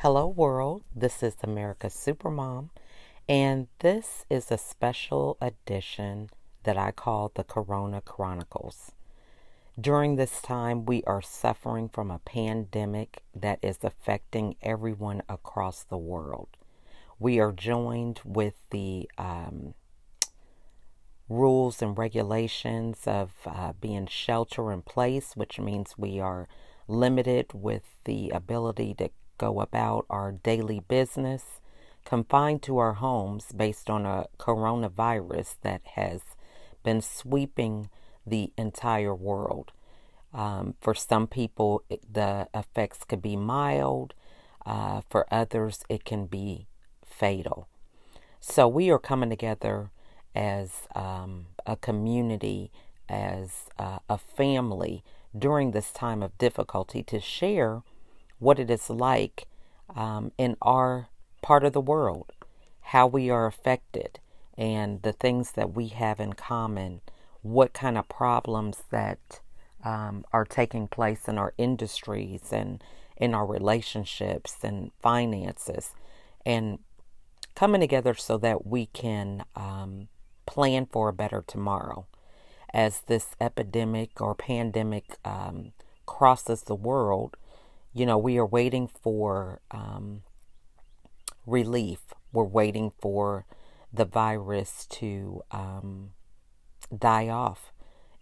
Hello, world. This is America's Supermom, and this is a special edition that I call the Corona Chronicles. During this time, we are suffering from a pandemic that is affecting everyone across the world. We are joined with the rules and regulations of being shelter in place, which means we are limited with the ability to go about our daily business, confined to our homes based on a coronavirus that has been sweeping the entire world. For some people, the effects could be mild. For others, it can be fatal. So we are coming together as a community, as a family during this time of difficulty to share what it is like in our part of the world, how we are affected, and the things that we have in common, what kind of problems that are taking place in our industries and in our relationships and finances, and coming together so that we can plan for a better tomorrow. As this epidemic or pandemic crosses the world, we are waiting for relief. We're waiting for the virus to die off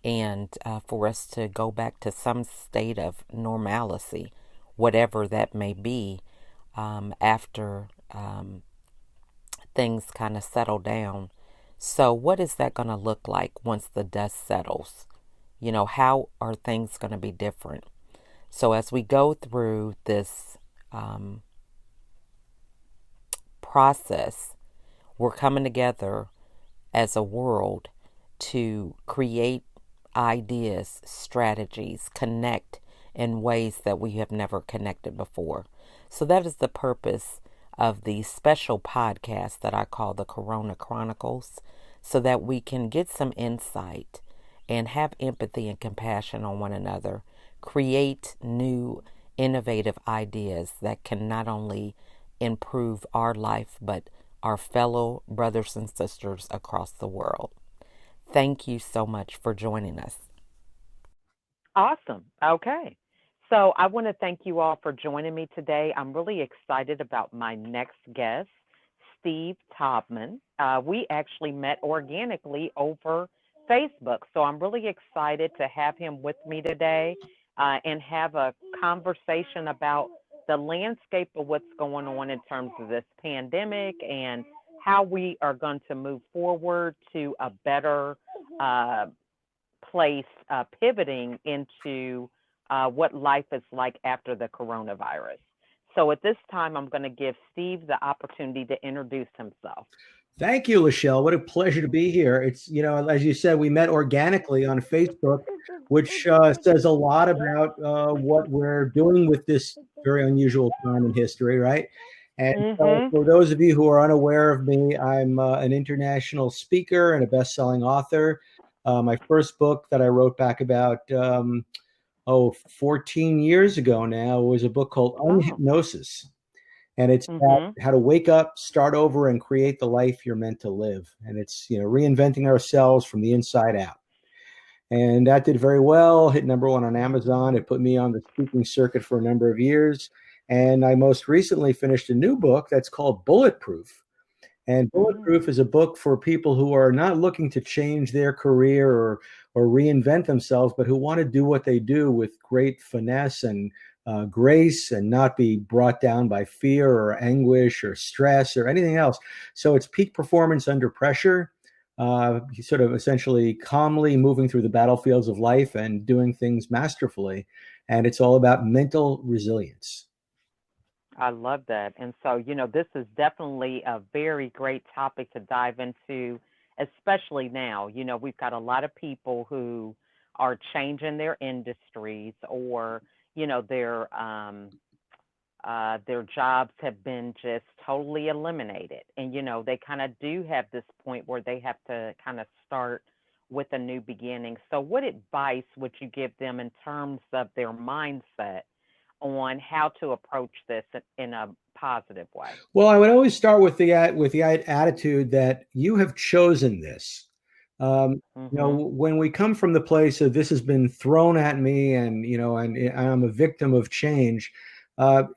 and for us to go back to some state of normalcy, whatever that may be, after things kind of settle down. So, what is that going to look like once the dust settles? How are things going to be different? So, as we go through this process, we're coming together as a world to create ideas, strategies, connect in ways that we have never connected before. So, that is the purpose of the special podcast that I call the Corona Chronicles, so that we can get some insight and have empathy and compassion on one another, create new, innovative ideas that can not only improve our life, but our fellow brothers and sisters across the world. Thank you so much for joining us. Awesome. Okay. So I want to thank you all for joining me today. I'm really excited about my next guest, Steve Taubman. We actually met organically over Facebook. So I'm really excited to have him with me today and have a conversation about the landscape of what's going on in terms of this pandemic and how we are going to move forward to a better uh, place, pivoting into what life is like after the coronavirus. So at this time, I'm going to give Steve the opportunity to introduce himself. Thank you, Lachelle. What a pleasure to be here. As you said, we met organically on Facebook, which says a lot about what we're doing with this very unusual time in history, right? And Mm-hmm. for those of you who are unaware of me, I'm an international speaker and a best-selling author. My first book that I wrote back about 14 years ago now was a book called Oh. Unhypnosis, and it's about Mm-hmm. how to wake up, start over, and create the life you're meant to live. And it's reinventing ourselves from the inside out. And that did very well. Hit number one on Amazon. It put me on the speaking circuit for a number of years. And I most recently finished a new book that's called Bulletproof. And Mm. Bulletproof is a book for people who are not looking to change their career or reinvent themselves, but who want to do what they do with great finesse and grace and not be brought down by fear or anguish or stress or anything else. So it's peak performance under pressure, sort of essentially calmly moving through the battlefields of life and doing things masterfully. And it's all about mental resilience. I love that. And so, this is definitely a very great topic to dive into, especially now. We've got a lot of people who are changing their industries or, their jobs have been just totally eliminated. And, they kind of do have this point where they have to kind of start with a new beginning. So, what advice would you give them in terms of their mindset on how to approach this in a positive way? Well, I would always start with the attitude that you have chosen this. Mhm. When we come from the place of this has been thrown at me, and I'm a victim of change,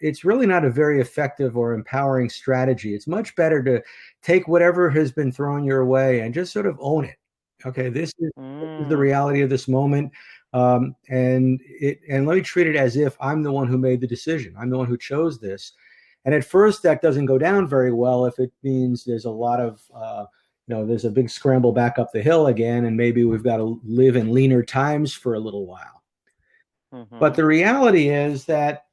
it's really not a very effective or empowering strategy. It's much better to take whatever has been thrown your way and just sort of own it. Okay, this is the Mm. reality of this moment. And let me treat it as if I'm the one who made the decision. I'm the one who chose this. And at first, that doesn't go down very well if it means there's a lot of, there's a big scramble back up the hill again, and maybe we've got to live in leaner times for a little while. But Mhm. the reality is that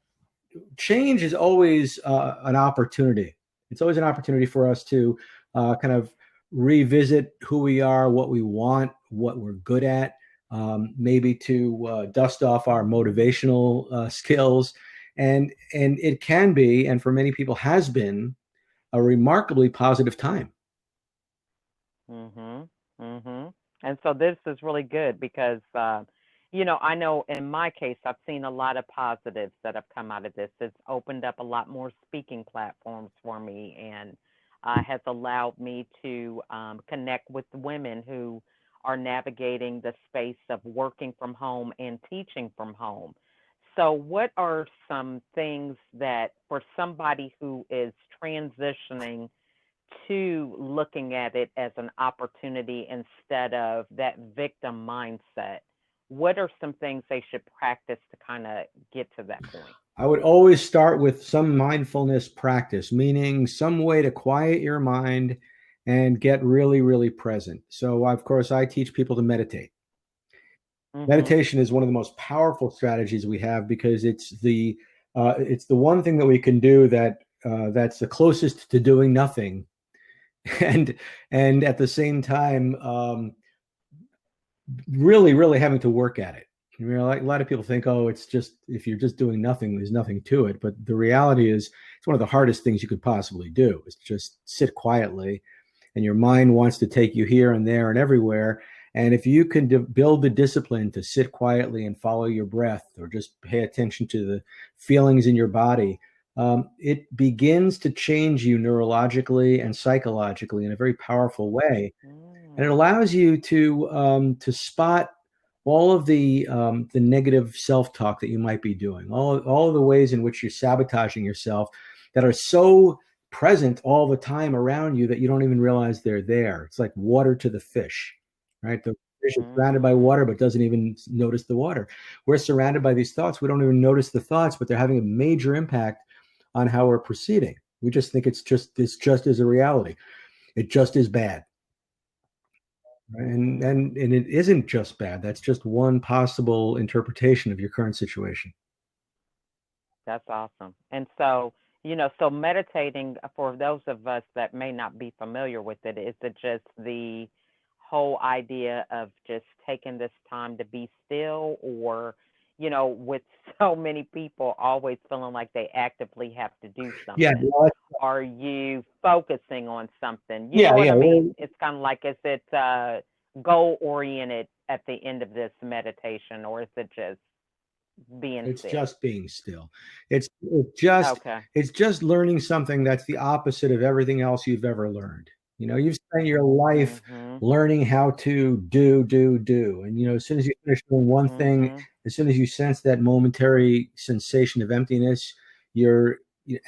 change is always an opportunity. It's always an opportunity for us to kind of revisit who we are, what we want, what we're good at, maybe to dust off our motivational skills. And it can be, and for many people has been, a remarkably positive time. Mhm. Mhm. And so this is really good because I know in my case I've seen a lot of positives that have come out of this. It's opened up a lot more speaking platforms for me and has allowed me to connect with women who are navigating the space of working from home and teaching from home. So, what are some things that for somebody who is transitioning to looking at it as an opportunity instead of that victim mindset? What are some things they should practice to kind of get to that point? I would always start with some mindfulness practice, meaning some way to quiet your mind and get really, really present. So, of course, I teach people to meditate. Mhm. Meditation is one of the most powerful strategies we have because it's the one thing that we can do that's the closest to doing nothing, and and at the same time, really, really having to work at it. Like a lot of people think, oh, it's just if you're just doing nothing, there's nothing to it. But the reality is, it's one of the hardest things you could possibly do is just sit quietly, and your mind wants to take you here and there and everywhere. And if you can build the discipline to sit quietly and follow your breath, or just pay attention to the feelings in your body, it begins to change you neurologically and psychologically in a very powerful way, and it Mm. allows you to spot all of the negative self-talk that you might be doing, all of the ways in which you're sabotaging yourself that are so present all the time around you that you don't even realize they're there. It's like water to the fish, right? The fish is surrounded by Mm. water but doesn't even notice the water. We're surrounded by these thoughts. We don't even notice the thoughts, but they're having a major impact on how we're proceeding. We just think it's just as a reality. It just is bad. Right? And, Mm. and and it isn't just bad. That's just one possible interpretation of your current situation. That's awesome. And so meditating for those of us that may not be familiar with it, is it just the whole idea of just taking this time to be still or, with so many people always feeling like they actively have to do Yeah, something? well, Are you focusing on something? You know yeah, what yeah. I Well, mean? It's kind of like, is it goal oriented at the end of this meditation, or is it just being it's still? just being still. It's just learning something that's the opposite of everything else you've ever learned. You've spent your life Mhm. learning how to do. And as soon as you finish doing one thing, Mhm. as soon as you sense that momentary sensation of emptiness, your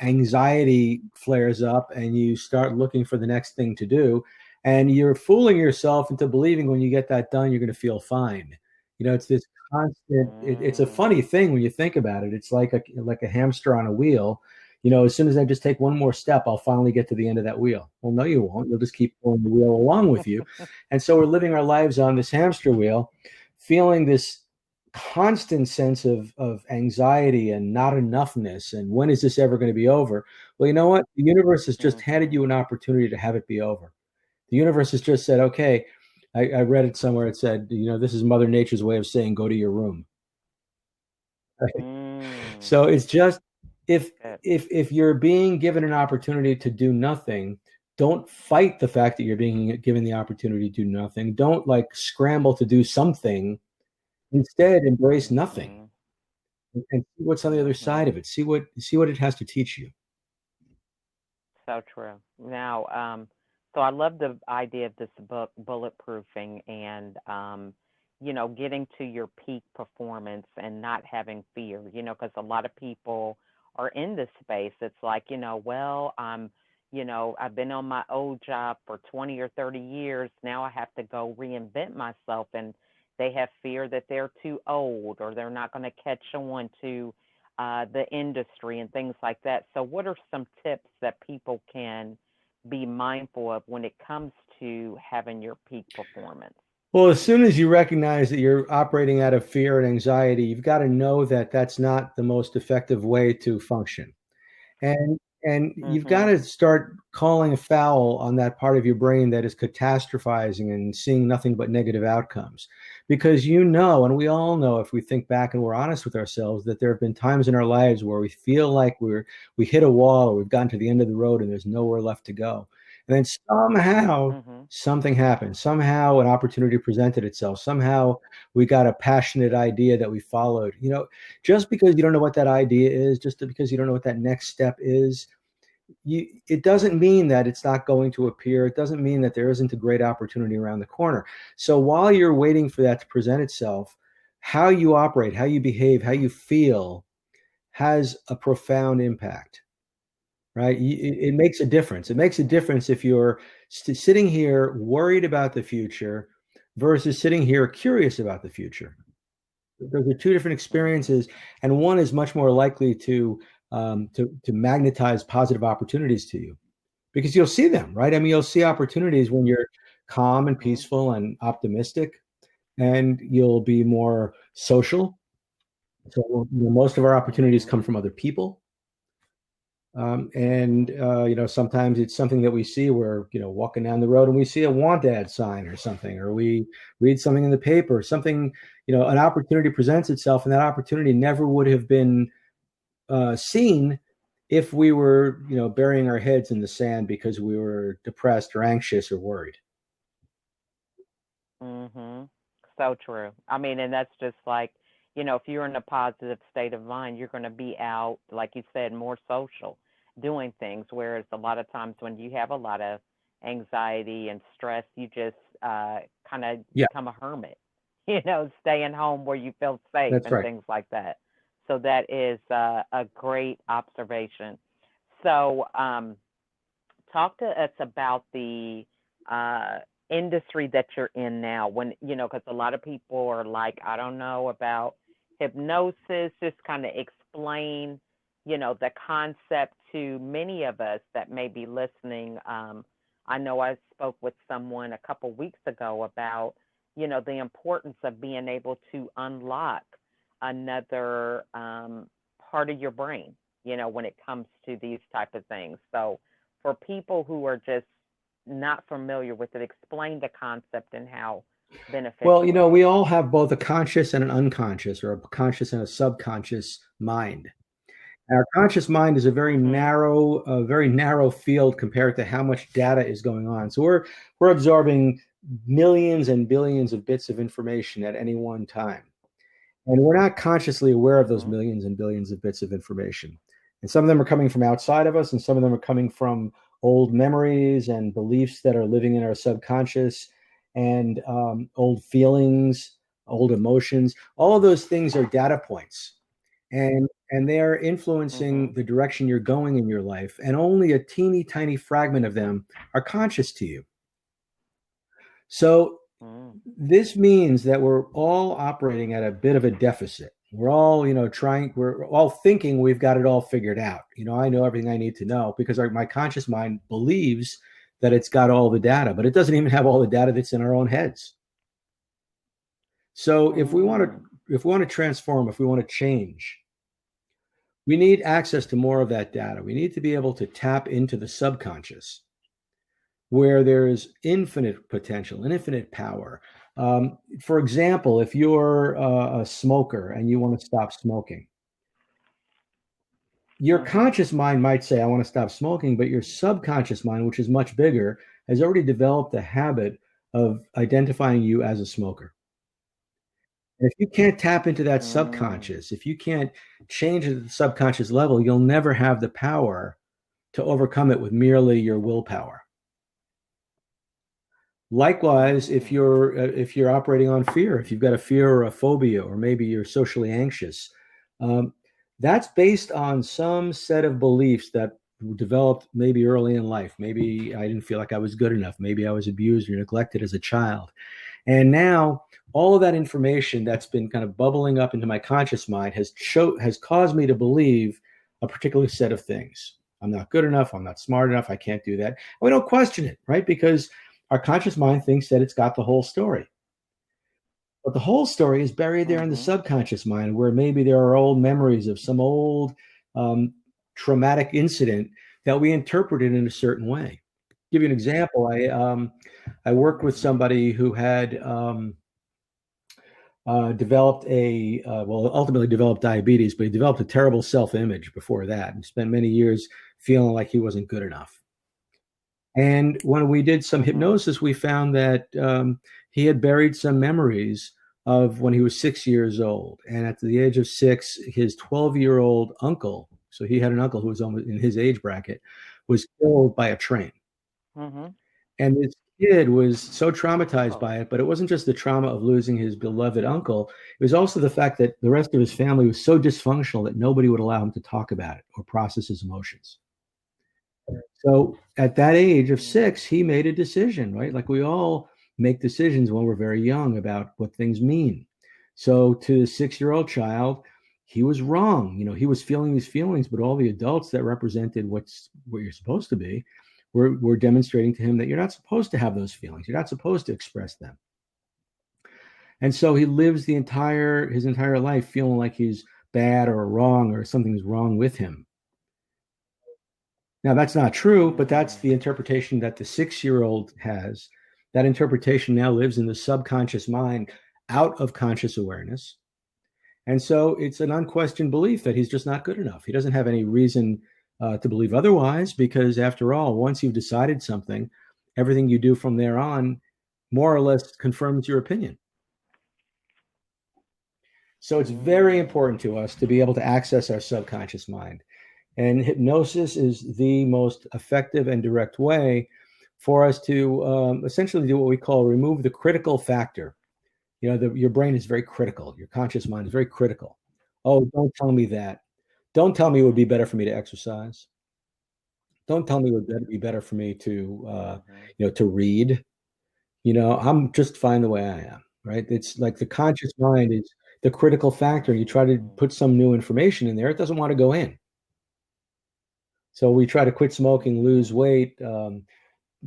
anxiety flares up and you start looking for the next thing to do. And you're fooling yourself into believing when you get that done, you're going to feel fine. It's this constant. It's a Mm. funny thing when you think about it. It's like a hamster on a wheel. As soon as I just take one more step, I'll finally get to the end of that wheel. Well, no, you won't. You'll just keep pulling the wheel along with you. And so we're living our lives on this hamster wheel, feeling this constant sense of anxiety and not enoughness. And when is this ever going to be over? Well, you know what? The universe has just handed you Mhm. an opportunity to have it be over. The universe has just said, okay, I read it somewhere. It said, this is Mother Nature's way of saying, go to your room. Right? Mm. So it's just, if Good. if you're being given an opportunity to do nothing, don't fight the fact that you're being given the opportunity to do nothing. Don't like scramble to do something. Instead, embrace nothing. Mhm. and see what's on the other side Mhm. of it. See what it has to teach you. So true. Now, so I love the idea of this book, bulletproofing, and getting to your peak performance and not having fear. Because a lot of people are in this space. It's like, well, I've been on my old job for 20 or 30 years. Now I have to go reinvent myself, and they have fear that they're too old or they're not going to catch on to the industry and things like that. So, what are some tips that people can be mindful of when it comes to having your peak performance? Well, as soon as you recognize that you're operating out of fear and anxiety, you've got to know that that's not the most effective way to function. And and you've got Mhm. to start calling foul on that part of your brain that is catastrophizing and seeing nothing but negative outcomes. Because and we all know if we think back and we're honest with ourselves, that there have been times in our lives where we feel like we hit a wall or we've gotten to the end of the road and there's nowhere left to go. And then somehow Mhm. something happened. Somehow an opportunity presented itself. Somehow we got a passionate idea that we followed. Just because you don't know what that idea is, just because you don't know what that next step is, it doesn't mean that it's not going to appear. It doesn't mean that there isn't a great opportunity around the corner. So while you're waiting for that to present itself, how you operate, how you behave, how you feel has a profound impact, right? It makes a difference. It makes a difference if you're sitting here worried about the future versus sitting here curious about the future. Those are two different Mhm. experiences, and one is much more likely to magnetize positive opportunities to you because you'll see them, right? I mean, you'll see opportunities when you're calm and Mhm. peaceful and optimistic, and you'll be more social. So most of our opportunities Mhm. come from other people. And sometimes it's something that we see where, walking down the road and we see a want ad sign or something, or we read something in the paper, something, an opportunity presents itself, and that opportunity never would have been seen if we were, burying our heads in the sand because we were depressed or anxious or worried. Mhm. So true. I mean, and that's just like, if you're in a positive state of mind, you're going to be out, like you said, more social, doing things. Whereas a lot of times when you have a lot of anxiety and stress, you just kind of Yeah, become a hermit, staying home where you feel safe that's and right. things like that. So that is a great observation. So, talk to us about the uh, industry that you're in now. When because a lot of people are like, I don't know about hypnosis. Just kind of explain, the concept to many of us that may be listening. I know I spoke with someone a couple weeks ago about, the importance of being able to unlock another part of your brain. When it comes to these type of things. So for people who are just not familiar with it, explain the concept and how Well, beneficial it we is. all have both a conscious and an unconscious, or a conscious and a subconscious mind. Our conscious mind is Mhm. a very narrow field compared to how much data is going on. So we're absorbing millions and billions of bits of information at any one time. And we're not consciously aware of those Mhm. millions and billions of bits of information. And some of them are coming from outside of us, and some of them are coming from old memories and beliefs that are living in our subconscious, and old feelings, old emotions. All of those things are data points, and they are influencing Mhm. the direction you're going in your life. And only a teeny tiny fragment of them are conscious to you. So Mhm. this means that we're all operating at a bit of a deficit. We're all, we're all thinking we've got it all figured out. I know everything I need to know because my conscious mind believes that it's got all the data, but it doesn't even have all the data that's in our own heads. So Mm. if we want to transform, if we want to change, we need access to more of that data. We need to be able to tap into the subconscious where there's infinite potential and infinite power. For example, if you're a smoker and you want to stop smoking, your Mhm. conscious mind might say, I want to stop smoking, but your subconscious mind, which is much bigger, has already developed a habit of identifying you as a smoker. And if you can't tap into that Mm. subconscious, if you can't change at the subconscious level, you'll never have the power to overcome it with merely your willpower. Likewise, Mm. if you're operating on fear, if you've got a fear or a phobia, or maybe you're socially anxious, um, that's based on some set of beliefs that developed maybe early in life. Maybe I didn't feel like I was good enough. Maybe I was abused or neglected as a child. And now all of that information that's been kind of bubbling up into my conscious mind has caused me to believe a particular set of things. I'm not good enough. I'm not smart enough. I can't do that. And we don't question it, right? Because our conscious mind thinks that it's got the whole story. But the whole story is buried there in the Mm-hmm. subconscious mind, where maybe there are old memories of some old um, traumatic incident that we interpreted in a certain way. Give you an example. I worked with Mm-hmm. somebody who had developed ultimately developed diabetes, but he developed a terrible self-image before that, and spent many years feeling like he wasn't good enough. And when we did some Mm-hmm. hypnosis, we found that he had buried some memories of when he was 6 years old. And at the age of 6, his 12-year-old uncle, so he had an uncle who was almost in his age bracket, was killed by a train. Mm-hmm. And this kid was so traumatized Oh. by it, but it wasn't just the trauma of losing his beloved uncle. It was also the fact that the rest of his family was so dysfunctional that nobody would allow him to talk about it or process his emotions. So at that age of Mm. 6, he made a decision, right? Like we all make decisions when we're very young about what things mean. So to the 6-year-old child, he was wrong. He was feeling these feelings, but all the adults that represented what you're supposed to be were demonstrating to him that you're not supposed to have those feelings. You're not supposed to express them. And so he lives his entire life feeling like he's bad or wrong or something's wrong with him. Now, that's not true, but that's Mm. the interpretation that the 6-year-old has. That interpretation now lives in the subconscious mind out of conscious awareness. And so it's an unquestioned belief that he's just not good enough. He doesn't have any reason to believe otherwise, because after all, once you've decided something, everything you do from there on more or less confirms your opinion. So it's very Mm. important to us to be able to access our subconscious mind. And hypnosis is the most effective and direct way for us to essentially do what we call remove the critical factor. Your brain is very critical. Your conscious mind is very critical. Oh, don't tell me that. Don't tell me it would be better for me to exercise. Don't tell me it would be better for me Mm-hmm. to read. I'm just fine the way I am, right? It's like the conscious mind is the critical factor. You try to Mm. put some new information in there, it doesn't want to go in. So we try to quit smoking, lose Mm-hmm. weight,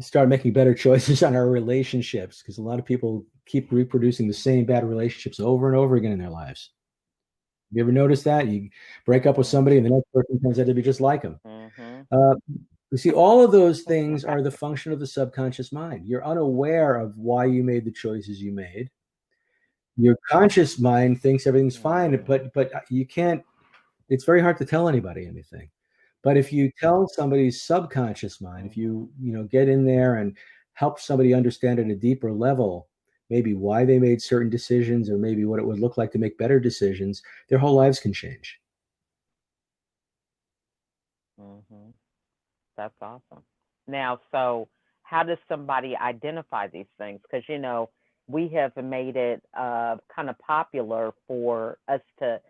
start making better choices on our relationships, because a lot of people keep reproducing the same bad relationships over and over again in their lives. Have you ever noticed that? You break up with somebody and the next person turns out to be just like them. Mm-hmm. Uh, you see, all of those things are the function of the subconscious mind. You're unaware of why you made the choices you made. Your conscious mind thinks everything's fine, Mm. but you can't. It's very hard to tell anybody anything. But if you tell somebody's subconscious mind, if Mm-hmm. you get in there and help somebody understand at a deeper level, maybe why they made certain decisions or maybe what it would look like to make better decisions, their whole lives can change. Mm-hmm. That's awesome. Now, so how does somebody identify these things? Because, we have made it kind of popular for us to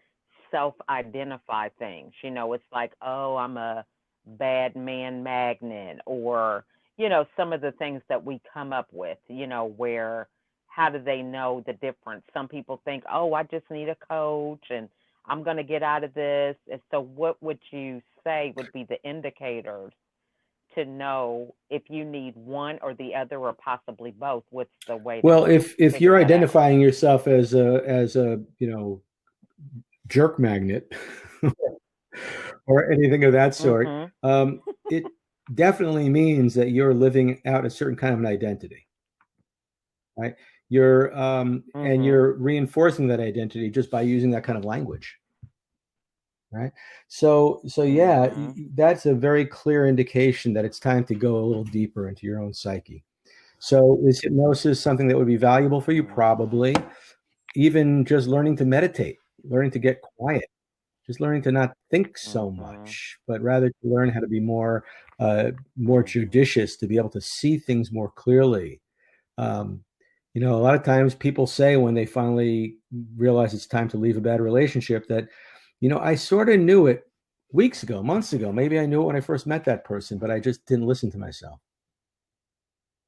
self identify things. It's like, oh, I'm a bad man magnet, or, some of the things that we come up with, where how do they know the difference? Some people think, oh, I just need a coach and I'm going to get out of this. And so, what would you say would be the indicators to know if you need one or the other or possibly both? What's the way to Well, if figure you're that out? identifying yourself as a jerk magnet or anything of that sort, Mhm. it definitely means that you're living out a certain kind of an identity, right? And Mhm. you're reinforcing that identity just by using that kind of language, right? So yeah, Mhm. that's a very clear indication that it's time to go a little deeper into your own psyche. So is hypnosis something that would be valuable for you? Mhm. Probably. even just learning to meditate, learning to get quiet, just learning to not think so Mhm. much, but rather to learn how to be more Mhm. judicious, to be able to see things more clearly. Um, a lot of times people say when they finally realize it's time to leave a bad relationship that, I sort of knew it weeks ago, months ago. Maybe I knew it when I first met that person, but I just didn't listen to myself.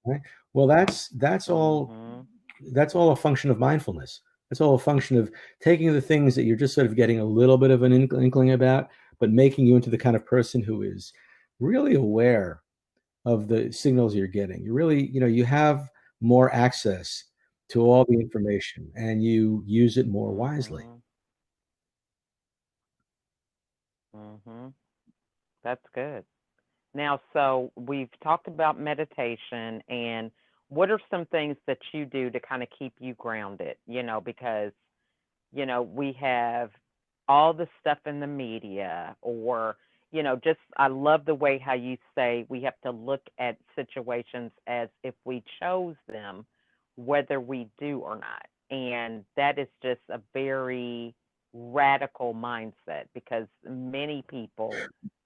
Right? Well, Mhm. that's all a function of mindfulness. That's all a function of taking the things that you're just sort of getting a little bit of an inkling about, but making you into the kind of person who is really aware of the signals you're getting. You really, you have more access to all the information and you use it more wisely. Mhm. Mhm. That's good. Now, so we've talked about meditation, and what are some things that you do to kind of keep you grounded? Because we have all the stuff in the media, or, just I love the way how you say we have to look at situations as if we chose them, whether we do or not. And that is just a very radical mindset because many people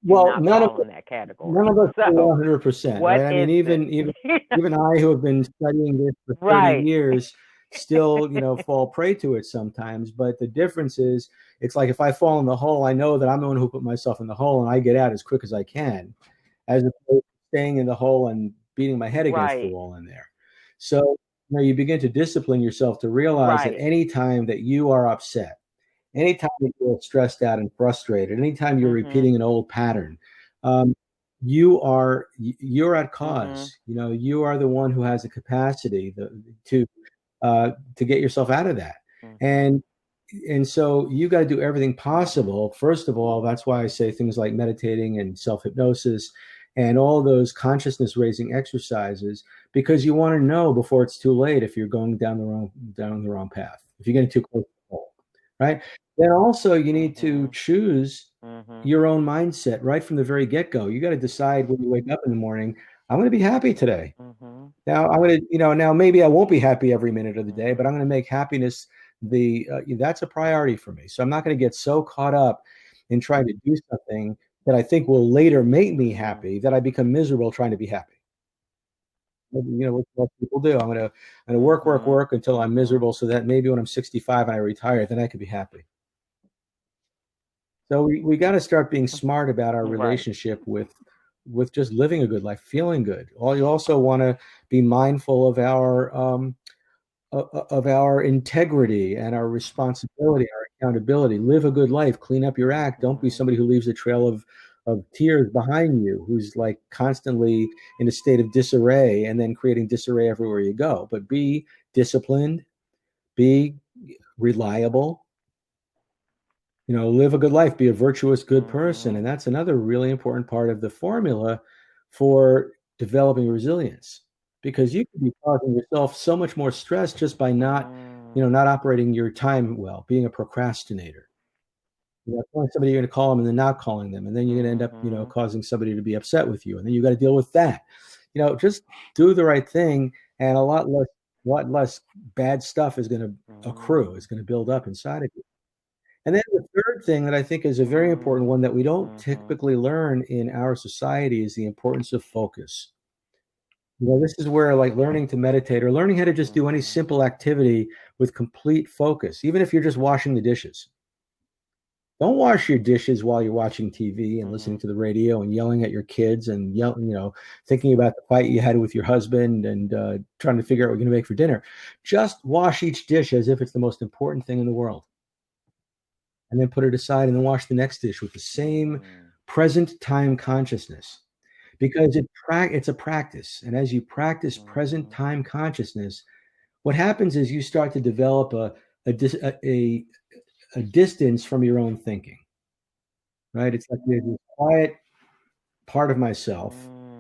do Well, not fall in that none category. of us do So, 100%, what right? I mean, is it? even I, who have been studying this for 30 Right. years, still, fall prey to it sometimes. But the difference is, it's like if I fall in the hole, I know that I'm the one who put myself in the hole, and I get out as quick as I can, as opposed to staying in the hole and beating my head against the Right. wall in there. So, you begin to discipline yourself to realize that Right. any time that you are upset, anytime you feel stressed out and frustrated, anytime you're Mhm. repeating an old pattern, um, you're at Mhm. cause. You are the one who has the capacity to get yourself out of that. Mhm. And and so you got to do everything possible. First of all, that's why I say things like meditating and self hypnosis and all those consciousness raising exercises, because you want to know before it's too late if you're going down the wrong path, if you're getting too close to the hole, right? Then also you need to Mhm. choose Mhm. your own mindset right from the very get go. You got to decide when you wake up in the morning, I'm going to be happy today. Mhm. Now I'm going to, now maybe I won't be happy every minute of the day, but I'm Mhm. going to make happiness that's a priority for me. So I'm not going to get so caught up in trying to do something that I think will later make me Mhm. happy that I become miserable trying to be happy. What most people do. I'm going to work, work, Mhm. work until I'm Mhm. miserable, so that maybe when I'm 65 and I retire, then I could be happy. So we got to start being smart about our Right. relationship with just living a good life, feeling good. You also want to be mindful of our integrity and our responsibility, our accountability. Live a good life, clean up your act. Don't be Mhm. somebody who leaves a trail of tears behind you, who's like constantly in a state of disarray and then creating disarray everywhere you go. But be disciplined, be reliable, live a good life, be a virtuous, good person. Mhm. And that's another really important part of the formula for developing resilience, because you can be causing yourself so much more stress just by Mm. not operating your time well, being a procrastinator. Telling somebody you're going to call them and then not calling them. And then you're going to end up, Mhm. causing somebody to be upset with you. And then you got to deal with that. Just do the right thing, and a lot less bad stuff is going to accrue, Mhm. is going to build up inside of you. And then the third thing that I think is a very important Mm. one that we don't Mhm. typically learn in our society is the importance of focus. This is where, like, learning to meditate or learning how to just do any Mhm. simple activity with complete focus, even if you're just washing the dishes. Don't wash your dishes while you're watching TV and listening Mhm. to the radio and yelling at your kids and thinking about the fight you had with your husband and trying to figure out what you're going to make for dinner. Just wash each dish as if it's the most important thing in the world, and then put it aside and then wash the next dish with the same Mhm. present time consciousness, because it's a practice. And as you practice present Mhm. time consciousness, what happens is you start to develop a distance from your own thinking, right? It's like there's this quiet part of myself,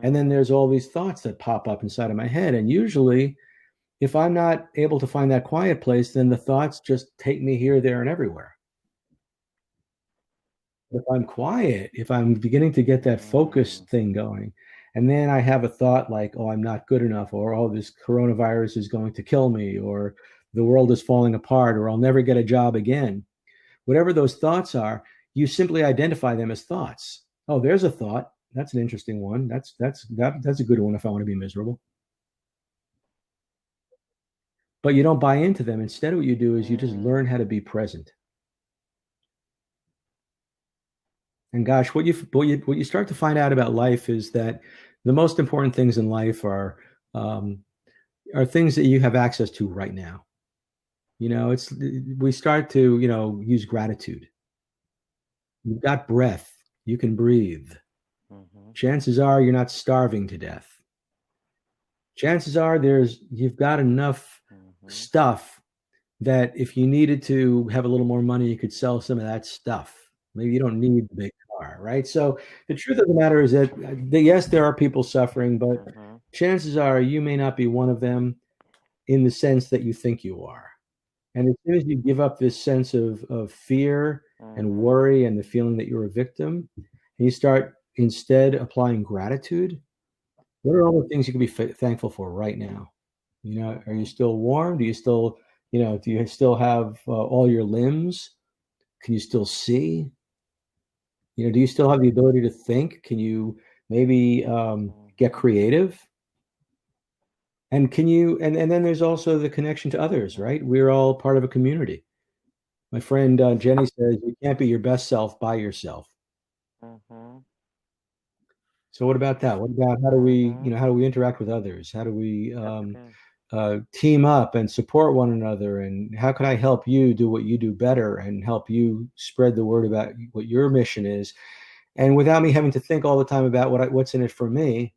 and then Mm. there's all these thoughts that pop up inside of my head. And usually, if I'm not able to find that quiet place, then the thoughts just take me here, there, and everywhere. If I'm quiet, if I'm beginning to get that focus Mm. thing going, and then I have a thought like, oh, I'm not good enough, or oh, this coronavirus is going to kill me, or the world is falling apart, or I'll never get a job again. Whatever those thoughts are, you simply identify them as thoughts. Oh, there's a thought. That's an interesting one. That's a good one if I want to be miserable. But you don't buy into them. Instead, what you do is you just learn how to be present. And gosh, what you start to find out about life is that the most important things in life are things that you have access to right now. We start to use gratitude. You've got breath. You can breathe. Chances are you're not starving to death. Chances are you've got enough stuff that if you needed to have a little more money, you could sell some of that stuff. Maybe you don't need the big car, right? So the truth of the matter is that yes, there are people suffering, but chances are you may not be one of them in the sense that you think you are. And as soon as you give up this sense of fear and worry and the feeling that you're a victim, and you start instead applying gratitude, what are all the things you can be thankful for right now? Are you still warm? Do you still have all your limbs? Can you still see? Do you still have the ability to think? Can you maybe get creative? And and then there's also the connection to others, right? We're all part of a community. My friend Jenny says you can't be your best self by yourself. So what about that? What about how do we interact with others? How do we team up and support one another? And how can I help you do what you do better and help you spread the word about what your mission is? And without me having to think all the time about what's in it for me,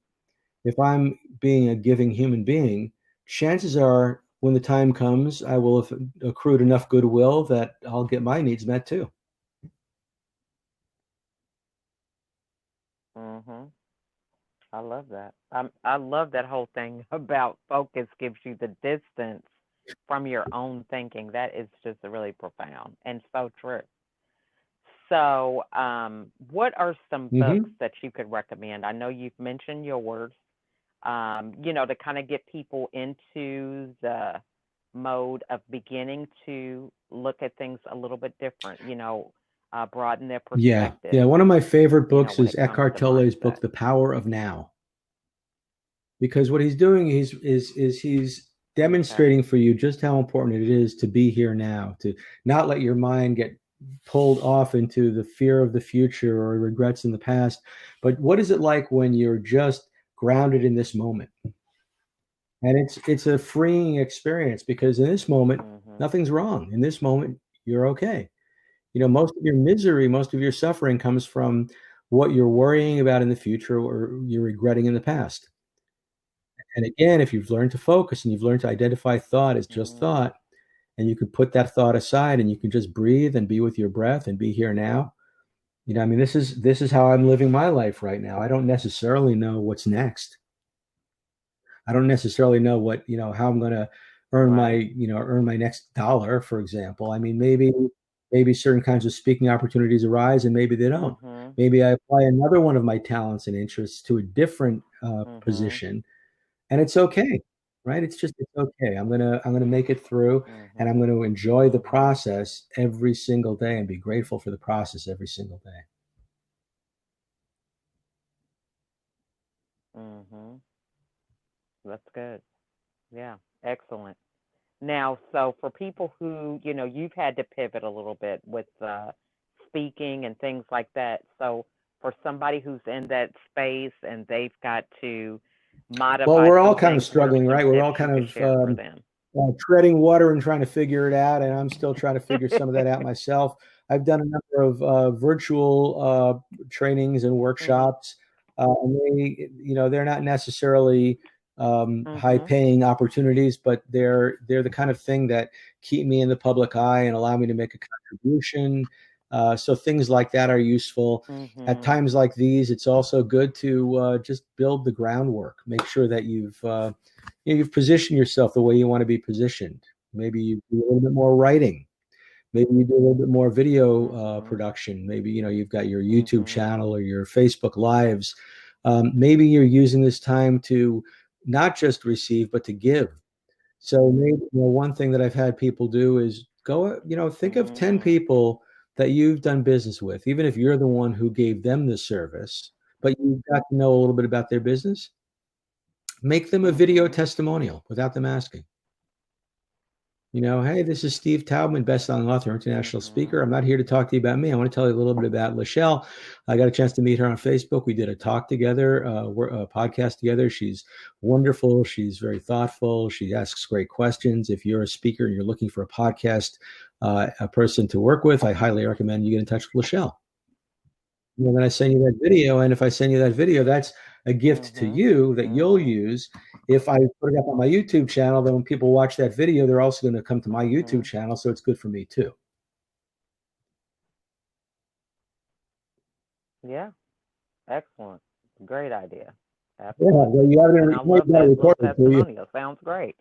if I'm being a giving human being, chances are when the time comes, I will have accrued enough goodwill that I'll get my needs met too. I love that. I love that whole thing about focus gives you the distance from your own thinking. That is just really profound and so true. So, what are some books that you could recommend? I know you've mentioned yours, to kind of get people into the mode of beginning to look at things a little bit different, broaden their perspective. Yeah. One of my favorite books is Eckhart Tolle's book, The Power of Now. Because what he's doing is he's demonstrating for you just how important it is to be here now, to not let your mind get pulled off into the fear of the future or regrets in the past. But what is it like when you're just grounded in this moment? And it's a freeing experience because in this moment, nothing's wrong. In this moment, you're okay. Most of your misery, most of your suffering comes from what you're worrying about in the future or you're regretting in the past. And again, if you've learned to focus and you've learned to identify thought as just thought, and you can put that thought aside and you can just breathe and be with your breath and be here now. This is how I'm living my life right now. I don't necessarily know what's next. I don't necessarily know what, how I'm going to earn my next dollar, for example. Maybe certain kinds of speaking opportunities arise and maybe they don't. Maybe I apply another one of my talents and interests to a different position, and it's okay, right? It's okay. I'm gonna make it through, and I'm going to enjoy the process every single day and be grateful for the process every single day. That's good. Yeah, excellent. Now, so for people who, you've had to pivot a little bit with speaking and things like that. So for somebody who's in that space and they've got to modify, well, we're all some kind of things, what are struggling, some right? We're tips all you kind could of share for them? treading water and trying to figure it out, and I'm still trying to figure some of that out myself. I've done a number of virtual trainings and workshops, and they're not necessarily high-paying opportunities, but they're the kind of thing that keep me in the public eye and allow me to make a contribution. So things like that are useful. At times like these, it's also good to just build the groundwork. Make sure that you've positioned yourself the way you want to be positioned. Maybe you do a little bit more writing. Maybe you do a little bit more video production. Maybe you've got your YouTube channel or your Facebook Lives. Maybe you're using this time to not just receive, but to give. So maybe, one thing that I've had people do is go, think of 10 Mm, people that you've done business with, even if you're the one who gave them the service, but you got to know a little bit about their business. Make them a video mm-hmm, testimonial without them asking. Hey, this is Steve Taubman, best-selling author, international mm-hmm, speaker. I'm not here to talk to you about me. I want to tell you a little bit about Lachelle. I got a chance to meet her on Facebook. We did a talk together, a podcast together. She's wonderful. She's very thoughtful. She asks great questions. If you're a speaker and you're looking for a podcast, a person to work with, I highly recommend you get in touch with Lachelle. Then I send you that video, and if I send you that video, that's a gift to mm-hmm, you that you'll mm-hmm, use. If I put it up on my YouTube channel, then when people watch that video, they're also going to come to my YouTube mm-hmm. channel, so it's good for me too. Yeah, excellent. Great idea. Yeah, well, Absolutely. And I you haven't love got it that little recorded, do you? testimonial. Sounds great.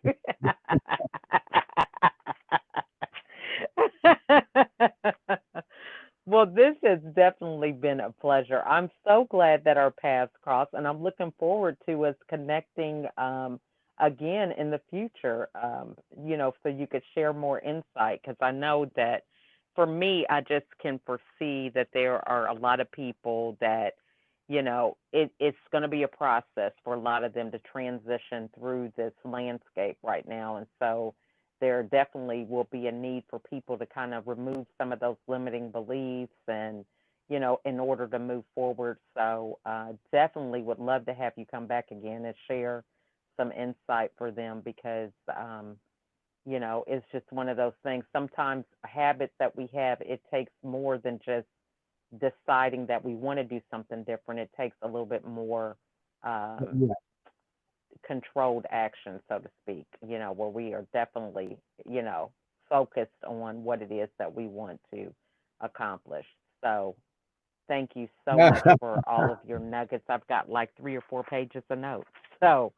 Well, this has definitely been a pleasure. I'm so glad that our paths crossed, and I'm looking forward to us connecting again in the future, so you could share more insight. Because I know that for me, I just can foresee that there are a lot of people that, it's going to be a process for a lot of them to transition through this landscape right now. And so, there definitely will be a need for people to kind of remove some of those limiting beliefs and, in order to move forward. So, definitely would love to have you come back again and share some insight for them because, it's just one of those things. Sometimes habits that we have, it takes more than just deciding that we want to do something different. It takes a little bit more um, Yeah. controlled action, so to speak, where we are definitely, focused on what it is that we want to accomplish. So thank you so much for all of your nuggets. I've got like 3 or 4 pages of notes. So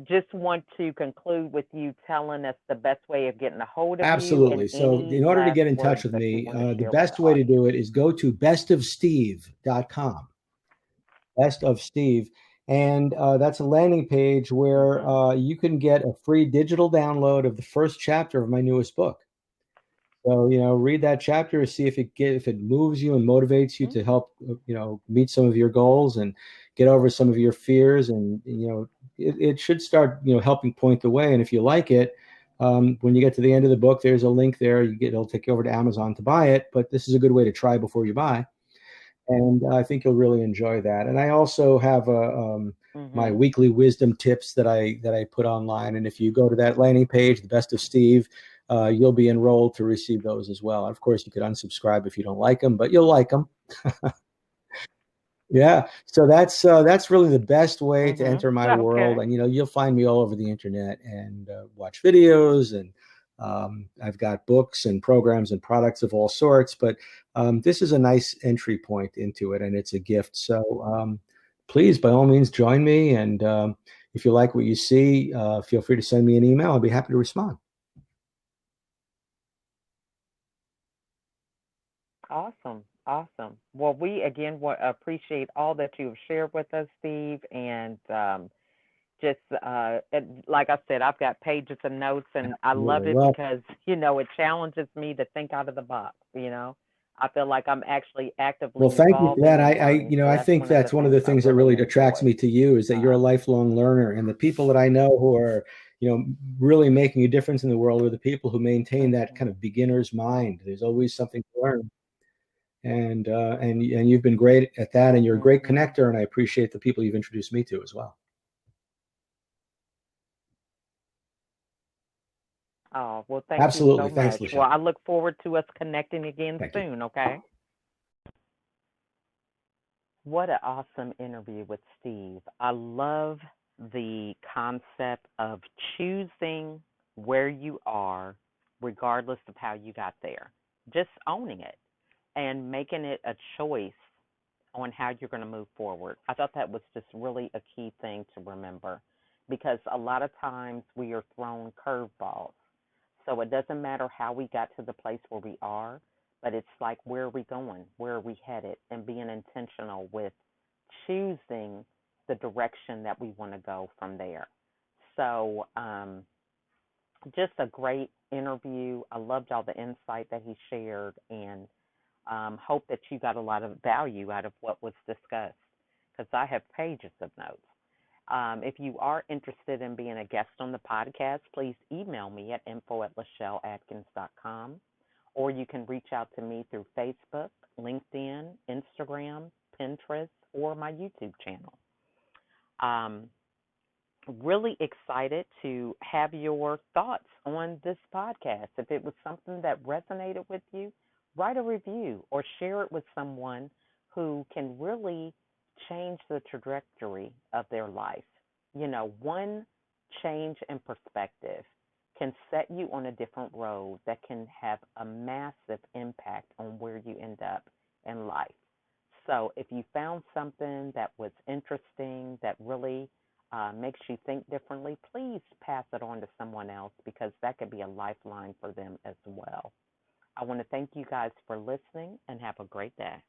just want to conclude with you telling us the best way of getting a hold of you and Absolutely. So, any in order to last get in touch words with that you me, want to the share with the best way to audience. do it is go to bestofsteve.com. Best of Steve. And that's a landing page where Mm-hmm. you can get a free digital download of the first chapter of my newest book. So, read that chapter, see if it moves you and motivates you to help, meet some of your goals and get over some of your fears. And, it should start, helping point the way. And if you like it, when you get to the end of the book, there's a link there. It'll take you over to Amazon to buy it. But this is a good way to try before you buy. And I think you'll really enjoy that. And I also have my Mm-hmm. weekly wisdom tips that I put online. And if you go to that landing page, the Best of Steve, you'll be enrolled to receive those as well. Of course, you could unsubscribe if you don't like them, but you'll like them. Yeah. So that's really the best way to Mm-hmm. enter my world. Okay. And you'll find me all over the internet and watch videos and I've got books and programs and products of all sorts. But this is a nice entry point into it, and it's a gift. So please, by all means, join me. And if you like what you see, feel free to send me an email. I'll be happy to respond. Awesome. Awesome. Well, we again appreciate all that you have shared with us, Steve, and just like I said, I've got pages of notes, and I love Absolutely. it Well, because it challenges me to think out of the box. I feel like I'm actually Well, actively thank you for that. evolving and learning. So I that's think one of the that's one of the things I things that really really attracts enjoy. me to you is that you're a Um, lifelong learner, and the people that I know who are, really making a difference in the world are the people who maintain that mhm, kind of beginner's mind. There's always something to learn, and you've been great at that, and you're a great mhm. connector, and I appreciate the people you've introduced me to as well. Oh, well, thank you Absolutely. so Thanks, much. Well, Lachelle. I look forward to us connecting again Thank you. soon, okay? What an awesome interview with Steve. I love the concept of choosing where you are, regardless of how you got there. Just owning it and making it a choice on how you're going to move forward. I thought that was just really a key thing to remember because a lot of times we are thrown curveballs. So it doesn't matter how we got to the place where we are, but it's like, where are we going? Where are we headed? And being intentional with choosing the direction that we want to go from there. So, just a great interview. I loved all the insight that he shared, and hope that you got a lot of value out of what was discussed because I have pages of notes. If you are interested in being a guest on the podcast, please email me at info@LachelleAtkins.com, or you can reach out to me through Facebook, LinkedIn, Instagram, Pinterest, or my YouTube channel. Um, really excited to have your thoughts on this podcast. If it was something that resonated with you, write a review or share it with someone who can really change the trajectory of their life. You know, one change in perspective can set you on a different road that can have a massive impact on where you end up in life. So if you found something that was interesting, that really makes you think differently, please pass it on to someone else because that could be a lifeline for them as well. I want to thank you guys for listening and have a great day.